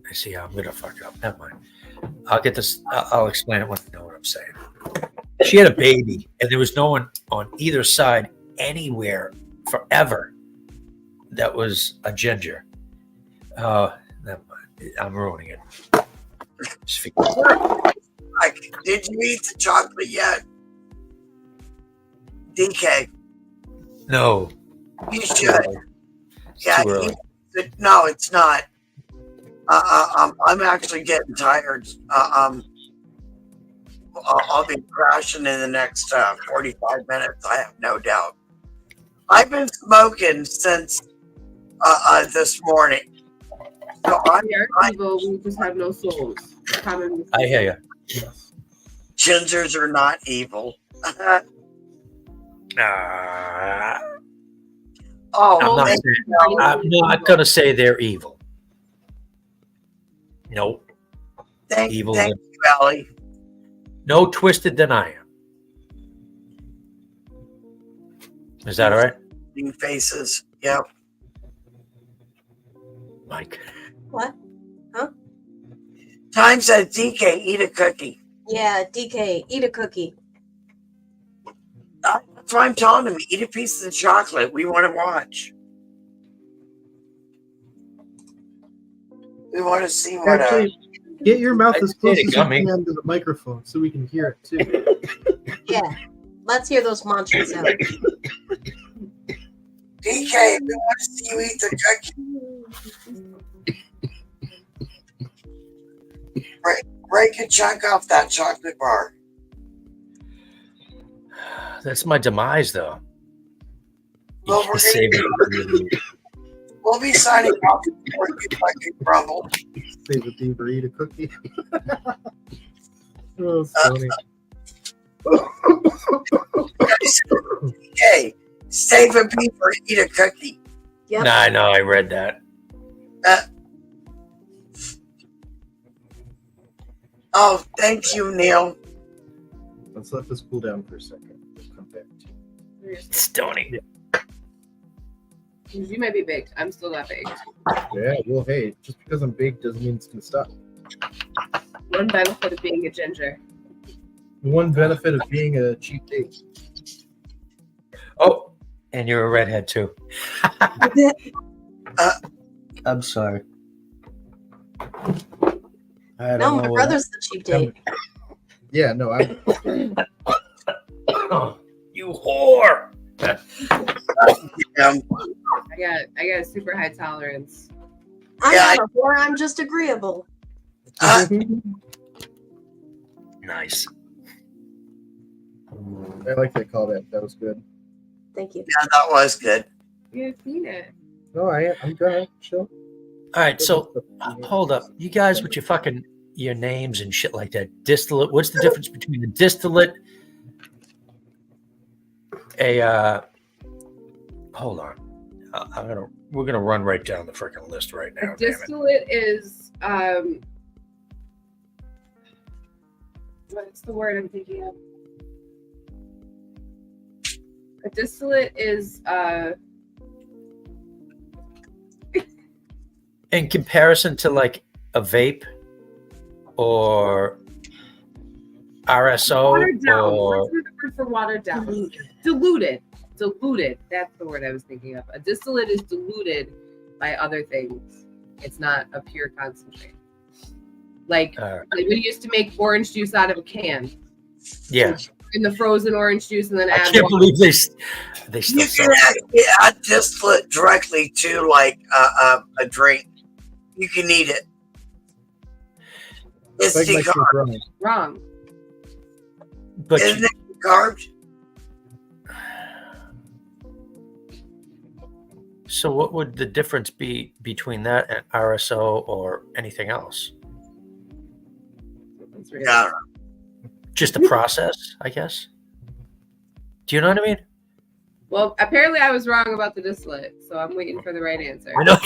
I see how I'm going to fuck it up. Never mind. I'll get this. I'll explain it when you know what I'm saying. She had a baby, and there was no one on either side anywhere forever that was a ginger. Never mind. I'm ruining it. Just forget it.
Like, did you eat the chocolate yet? DK,
No.
you
Too
should.
early. It's
Yeah,
too early.
no, it's not. I'm actually getting tired. I'll be crashing in the next 45 minutes. I have no doubt. I've been smoking since this morning. So
We are evil. We just have no souls. Common
I hear you.
gingers are not evil. Oh,
I'm not
thank
saying-
you.
I'm not going to say they're evil. Nope.
Thank
Evil.
you, Allie.
No twisted than I am. Is that all right,
Faces. Yep.
Mike?
What?
Time said DK, eat a cookie.
Yeah, DK, eat a cookie.
That's why I'm telling him, eat a piece of the chocolate. We want to watch. We want to see what.
Actually, get your mouth
I
as close
did it,
as you
gummy.
can to the microphone so we can hear it too.
Yeah. Let's hear those munchies out.
DK, we want to see you eat the cookie. Break a chunk off that chocolate bar.
That's my demise, though.
Well, we're
Save
gonna
it.
We'll be signing off before you fucking crumble.
Save a beaver, eat a cookie. Oh, it's funny.
Okay, save a beaver, eat a cookie.
Yep.
Nah, I know. I read that.
Oh, thank you, Neil.
Let's let this cool down for a second. We'll come back to it.
Stony.
You might be baked. I'm still not baked.
Yeah, well, hey, just because I'm baked doesn't mean it's gonna stop.
One benefit of being a ginger.
One benefit of being a cheap date.
Oh, and you're a redhead too. I'm sorry. I don't
No,
know
my
what-
brother's the cheap date.
Yeah, no, I'm.
You whore.
I got a super high tolerance.
I'm
Yeah,
not a whore, I'm just agreeable.
Nice.
I like that callback. That was good.
Thank you.
Yeah, that was good.
You have seen it.
No, I'm good. Chill.
All right, so hold up. You guys with your names and shit like that. Distillate. What's the difference between the distillate? Hold on. We're gonna run right down the freaking list right now.
A distillate is What's the word I'm thinking of? A distillate is
In comparison to like a vape or RSO
watered down.
or
What's the word for watered down? Diluted. Diluted. That's the word I was thinking of. A distillate is diluted by other things. It's not a pure concentrate. Like when you used to make orange juice out of a can.
yeah.
In the frozen orange juice and then
I
add
can't
water.
believe they still
You
sell
can
it.
add distillate directly to like a drink. You can eat it. It's
Like my
decarbed.
wrong.
Wrong.
But
Isn't it decarbed?
so what would the difference be between that and RSO or anything else?
That's really
Yeah.
Just the process, I guess. Do you know what I mean?
Well, apparently I was wrong about the distillate, so I'm waiting for the right answer.
I know.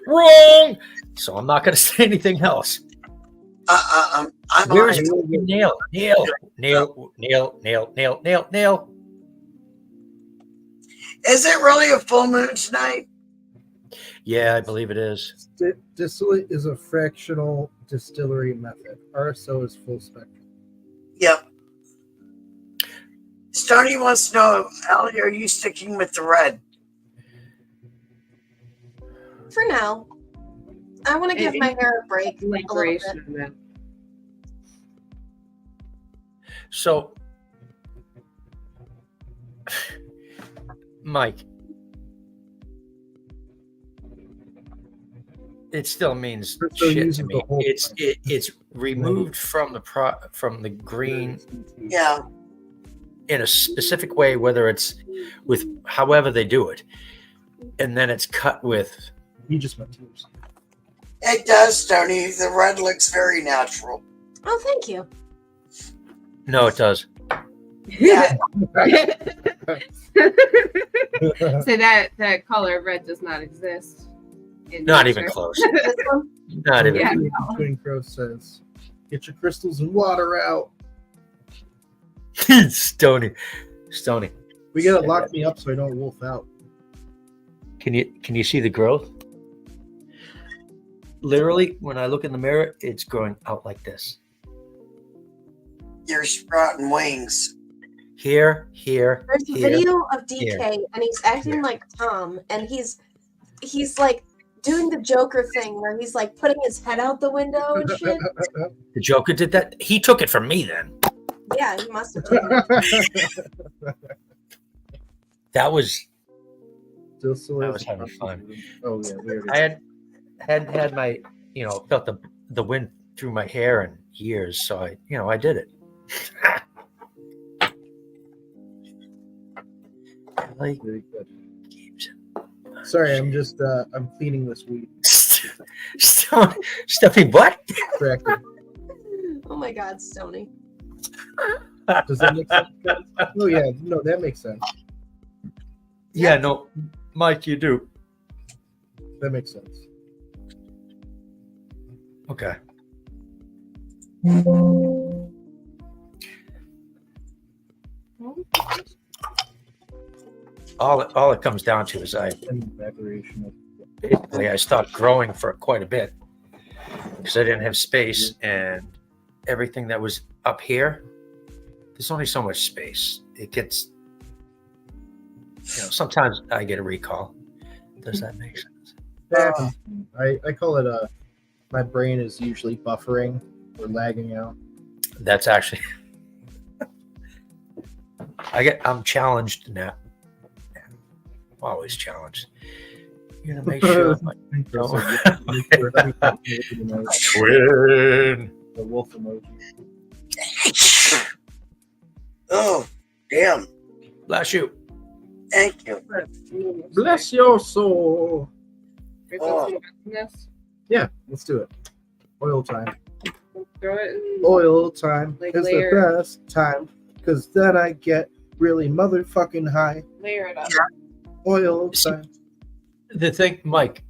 Wrong. So I'm not going to say anything else.
I'm
Where
on
is
it.
Nail?
Is it really a full moon tonight?
Yeah, I believe it is.
Distillate is a fractional distillery method. RSO is full spectrum.
Yep. Stoney wants to know, Allie, are you sticking with the red?
For now, I want to give my hair a break a little bit.
Liberation of that.
So, Mike, it still means
We're still
shit to
using
me.
the whole
It's removed from the green
Yeah.
in a specific way, whether it's with however they do it, and then it's cut with.
You just meant to.
It does, Stoney. The red looks very natural.
Oh, thank you.
No, it does.
Yeah.
So that color of red does not exist. in
Not
nature.
even close.
This one?
Not even.
Yeah.
Twin Crow says, "Get your crystals and water out."
Stony.
We gotta lock me up so I don't wolf out.
Can you see the growth? Literally, when I look in the mirror, it's growing out like this.
You're sprouting wings.
Here.
There's a
here.
video of DK
here,
and he's acting
here.
like Tom, and he's like doing the Joker thing where he's like putting his head out the window and shit.
The Joker did that. He took it from me then.
Yeah, he must have taken it.
That was.
Still
I
is
was
a
having fun.
Oh yeah, weird.
I had my felt the wind through my hair in years, so I did it. I like
Very good.
games.
Sorry, I'm just I'm cleaning this weed.
Stuffy what?
Correctly.
Oh my God, Stony.
Does that make sense? Oh yeah, no, that makes sense.
Yeah, no, Mike, you do.
That makes sense.
Okay. All it comes down to is I
Evaporation of
basically I stopped growing for quite a bit because I didn't have space, and everything that was up here, there's only so much space. It gets, sometimes I get a recall. Does that make sense?
Yeah, I call it my brain is usually buffering or lagging out.
That's actually I'm challenged now. Always challenged. You're gonna make sure. Twin.
The wolf emoji.
Oh, damn.
Bless you.
Thank you.
Bless your soul.
Oh.
Yeah, let's do it. Oil time.
Throw it in.
Oil time
Like
is
layer.
the best time because then I get really motherfucking high.
Layer it up.
Oil
See,
time.
The thing, Mike,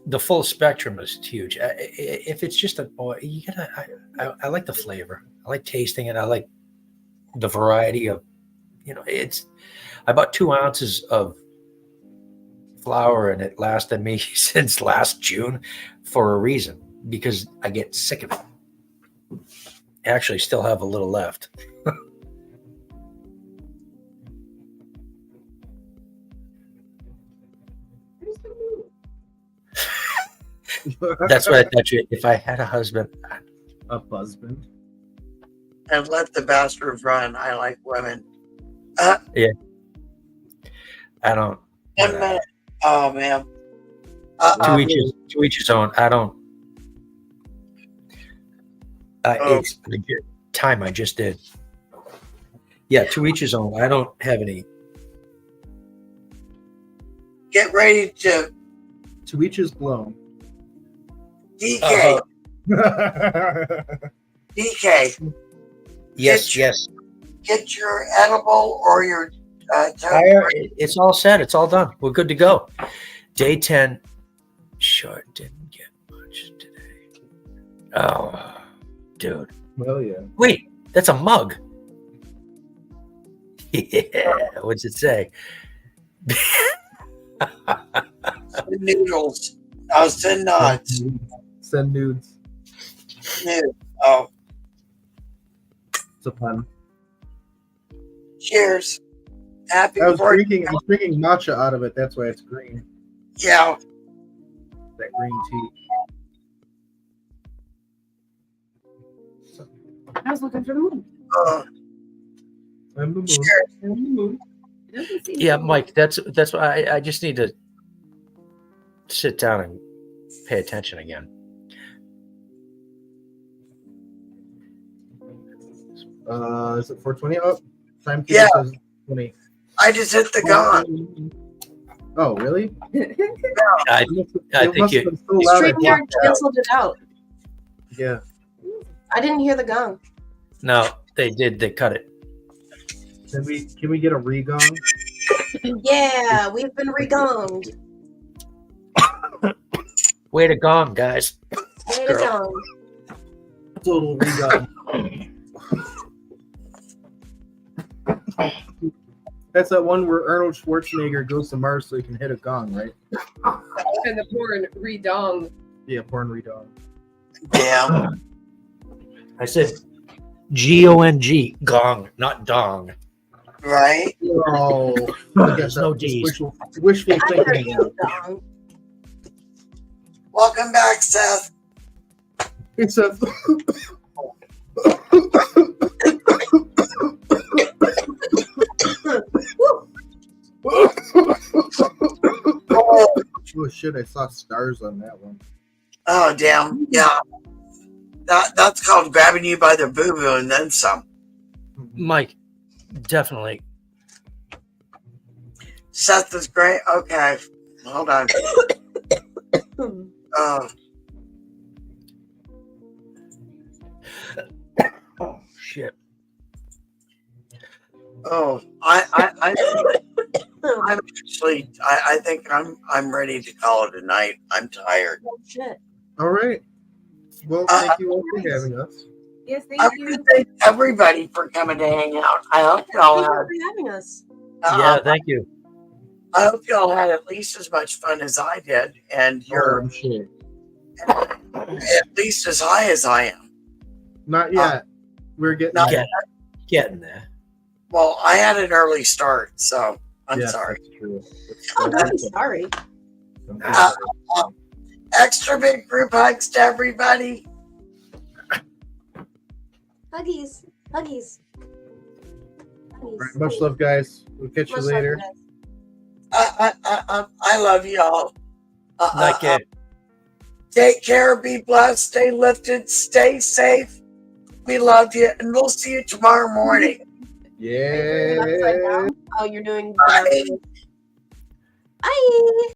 the full spectrum is huge. If it's just a boy, you gotta. I like the flavor. I like tasting it. I like the variety of, it's. I bought 2 ounces of flour, and it lasted me since last June for a reason, because I get sick of it. I actually still have a little left. That's what I thought you. If I had a husband,
A husband.
And let the bastards run. I like women.
I don't.
One minute. Oh man.
To each his own. I don't. It's legit time I just did. Yeah, to each his own. I don't have any.
Get ready to
To each his blown.
DK. DK.
Yes, yes.
Get your edible or your
It's all set. It's all done. We're good to go. Day 10. Sure didn't get much today. Oh, dude.
Well, yeah.
Wait, that's a mug. Yeah. What's it say?
noodles. I'll send nods.
Send nudes.
Nude. Oh,
It's a pun.
cheers. Happy
I was
4th.
drinking matcha out of it. That's why it's green.
Yeah.
That green tea.
I was looking for the moon.
I'm the moon.
Cheers.
I'm the moon.
It doesn't seem
Yeah,
to-
Mike. That's why I just need to sit down and pay attention again.
Is it 4:20? Oh, time
Yeah.
says 20.
I just hit the gong.
Oh, really?
I think
must
you.
have been so loud. I
StreamYard
blocked out.
canceled it out.
Yeah.
I didn't hear the gong.
No, they did. They cut it.
Can we get a regong?
Yeah, we've been regonged.
Way to gong, guys.
Way to
Girl.
gong.
Total regong. That's that one where Arnold Schwarzenegger goes to Mars so he can hit a gong, right?
And the porn redong.
Yeah, porn regong.
Damn.
I said G-O-N-G, gong, not dong.
Right?
Oh, I guess
No
that was
Ds.
wishful
I heard
thinking.
you, gong.
Welcome back, Seth.
It's a oh shit! I saw stars on that one.
Oh, damn. Yeah. That's called grabbing you by the boo-boo and then some.
Mike, definitely.
Seth is great. Okay. Hold on. Oh,
Oh shit.
oh. I'm actually. I think I'm ready to call it a night. I'm tired.
Oh, shit.
All right. Well, thank you all for having us.
Yes,
I
thank
want
you.
to thank everybody for coming to hang out. I hope y'all
Thank you
had.
for having us.
Yeah, thank you.
I hope y'all had at least as much fun as I did, and you're
I'm sure.
at least as high as I am.
Not yet. We're getting
Not
there.
Getting there.
Well, I had an early start, so I'm
Yes,
sorry.
That's true.
Oh, don't be sorry.
Extra big group hugs to everybody.
Huggies. Huggies.
All right, much love, guys. We'll catch you
Much love,
later.
guys.
I love y'all.
Like it.
Take care, be blessed, stay lifted, stay safe. We love you, and we'll see you tomorrow morning.
Are you doing it upside
Yeah.
down? Oh, you're doing.
Bye.
Bye.